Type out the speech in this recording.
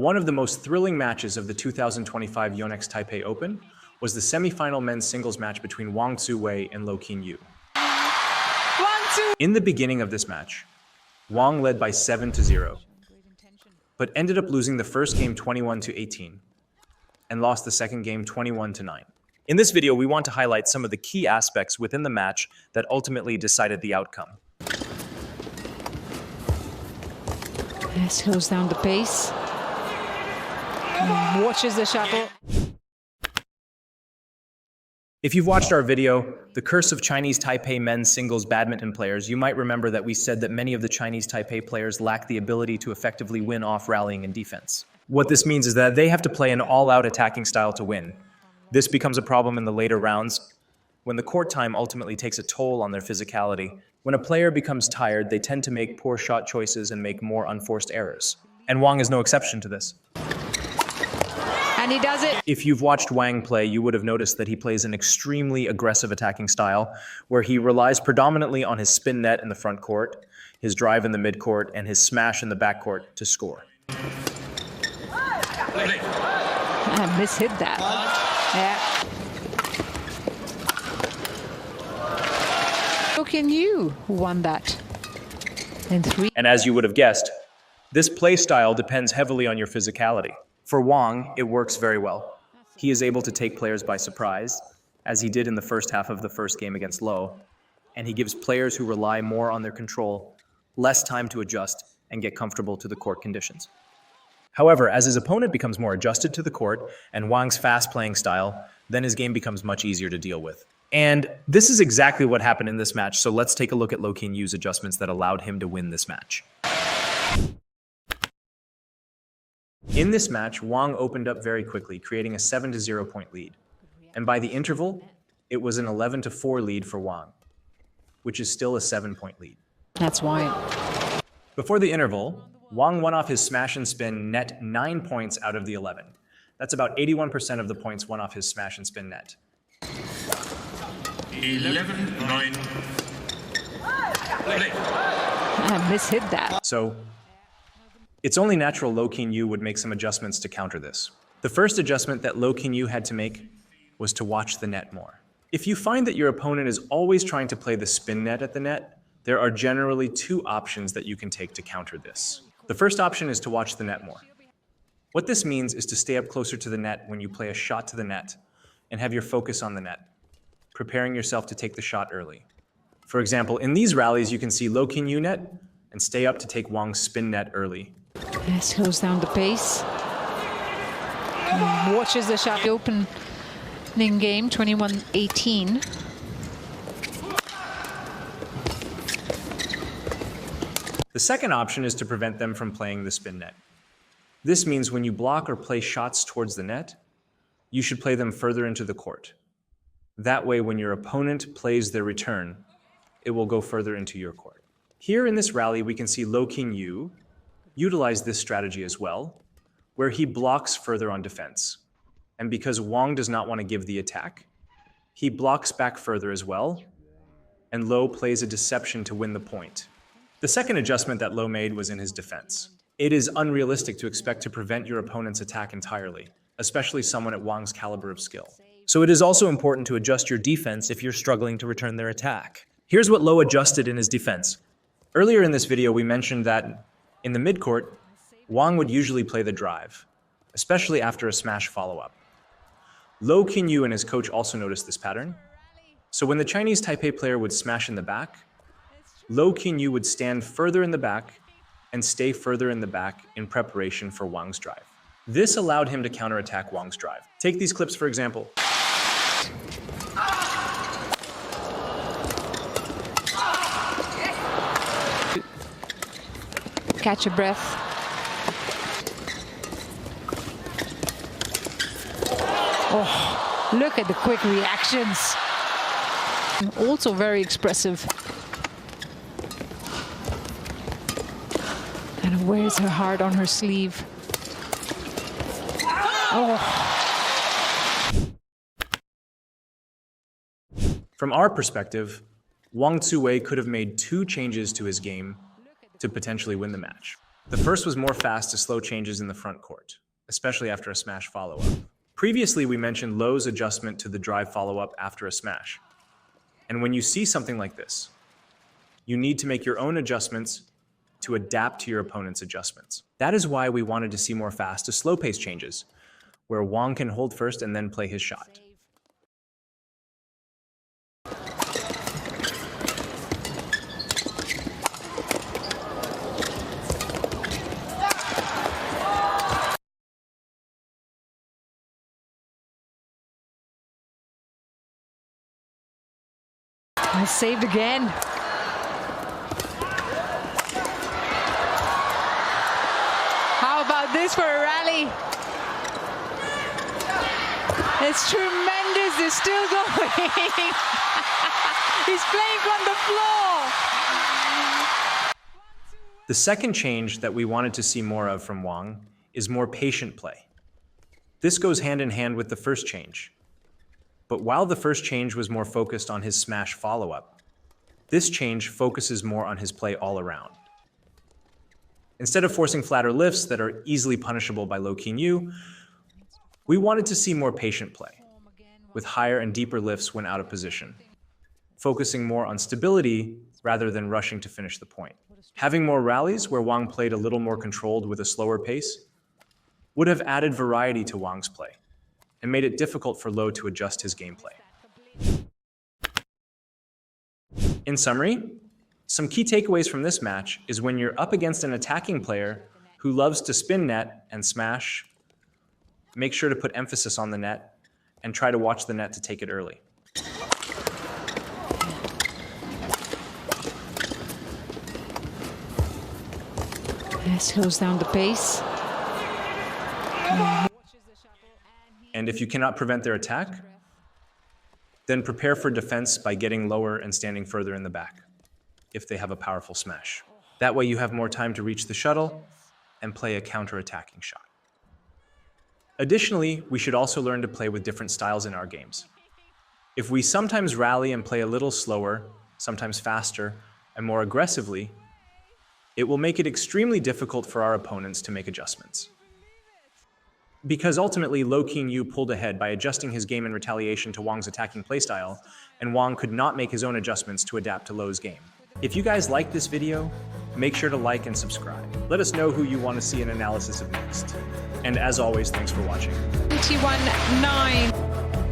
One of the most thrilling matches of the 2025 Yonex Taipei Open was the semifinal men's singles match between Wang Tzuwei and Lo Qinyu. In the beginning of this match, Wang led by 7-0, but ended up losing the first game 21-18 and lost the second game 21-9. In this video, we want to highlight some of the key aspects within the match that ultimately decided the outcome. Slows down the pace. Watches the shuttle. If you've watched our video, The Curse of Chinese Taipei Men's Singles Badminton Players, you might remember that we said that many of the Chinese Taipei players lack the ability to effectively win off rallying and defense. What this means is that they have to play an all-out attacking style to win. This becomes a problem in the later rounds, when the court time ultimately takes a toll on their physicality. When a player becomes tired, they tend to make poor shot choices and make more unforced errors. And Wang is no exception to this. And he does it. If you've watched Wang play, you would have noticed that he plays an extremely aggressive attacking style, where he relies predominantly on his spin net in the front court, his drive in the mid court, and his smash in the back court to score. Mishit that. Yeah. Lo Qinyu won that in 3. And as you would have guessed, this play style depends heavily on your physicality. For Wang, it works very well. He is able to take players by surprise, as he did in the first half of the first game against Lo, and he gives players who rely more on their control less time to adjust and get comfortable to the court conditions. However, as his opponent becomes more adjusted to the court and Wang's fast playing style, then his game becomes much easier to deal with. And this is exactly what happened in this match, so let's take a look at Lo Qinyu's adjustments that allowed him to win this match. In this match, Wang opened up very quickly, creating a 7-0 point lead. And by the interval, it was an 11-4 lead for Wang, which is still a 7-point lead. That's why. Before the interval, Wang won off his smash and spin net 9 points out of the 11. That's about 81% of the points won off his smash and spin net. 11-9. Mishit that. So, it's only natural Lo Qinyu would make some adjustments to counter this. The first adjustment that Lo Qinyu had to make was to watch the net more. If you find that your opponent is always trying to play the spin net at the net, there are generally 2 options that you can take to counter this. The first option is to watch the net more. What this means is to stay up closer to the net when you play a shot to the net and have your focus on the net, preparing yourself to take the shot early. For example, in these rallies, you can see Lo Qinyu net and stay up to take Wang's spin net early. Slows down the pace. Watches the shot. Opening game, 21-18. The second option is to prevent them from playing the spin net. This means when you block or play shots towards the net, you should play them further into the court. That way, when your opponent plays their return, it will go further into your court. Here in this rally, we can see Lo Qinyu utilize this strategy as well, where he blocks further on defense. And because Wang does not want to give the attack, he blocks back further as well, and Lo plays a deception to win the point. The second adjustment that Lo made was in his defense. It is unrealistic to expect to prevent your opponent's attack entirely, especially someone at Wang's caliber of skill. So it is also important to adjust your defense if you're struggling to return their attack. Here's what Lo adjusted in his defense. Earlier in this video, we mentioned that in the midcourt, Wang would usually play the drive, especially after a smash follow-up. Lo Qinyu and his coach also noticed this pattern. So when the Chinese Taipei player would smash in the back, Lo Qinyu would stand further in the back and stay further in the back in preparation for Wang's drive. This allowed him to counterattack Wang's drive. Take these clips for example. Catch your breath. Oh, look at the quick reactions. And also very expressive. And wears her heart on her sleeve. Oh. From our perspective, Wang Tzuwei could have made 2 changes to his game to potentially win the match. The first was more fast to slow changes in the front court, especially after a smash follow-up. Previously, we mentioned Lowe's adjustment to the drive follow-up after a smash. And when you see something like this, you need to make your own adjustments to adapt to your opponent's adjustments. That is why we wanted to see more fast to slow pace changes, where Wang can hold first and then play his shot. I saved again. How about this for a rally? It's tremendous. It's still going. He's playing on the floor. The second change that we wanted to see more of from Wang is more patient play. This goes hand in hand with the first change. But while the first change was more focused on his smash follow-up, this change focuses more on his play all around. Instead of forcing flatter lifts that are easily punishable by low King Yu, we wanted to see more patient play, with higher and deeper lifts when out of position, focusing more on stability rather than rushing to finish the point. Having more rallies where Wang played a little more controlled with a slower pace would have added variety to Wang's play and made it difficult for Low to adjust his gameplay. In summary, some key takeaways from this match is when you're up against an attacking player who loves to spin net and smash, make sure to put emphasis on the net and try to watch the net to take it early. Slows down the pace. And if you cannot prevent their attack, then prepare for defense by getting lower and standing further in the back if they have a powerful smash. That way you have more time to reach the shuttle and play a counter-attacking shot. Additionally, we should also learn to play with different styles in our games. If we sometimes rally and play a little slower, sometimes faster, and more aggressively, it will make it extremely difficult for our opponents to make adjustments. Because ultimately, Low King Yu pulled ahead by adjusting his game in retaliation to Wang's attacking playstyle, and Wang could not make his own adjustments to adapt to Low's game. If you guys like this video, make sure to like and subscribe. Let us know who you want to see an analysis of next. And as always, thanks for watching. 21-9.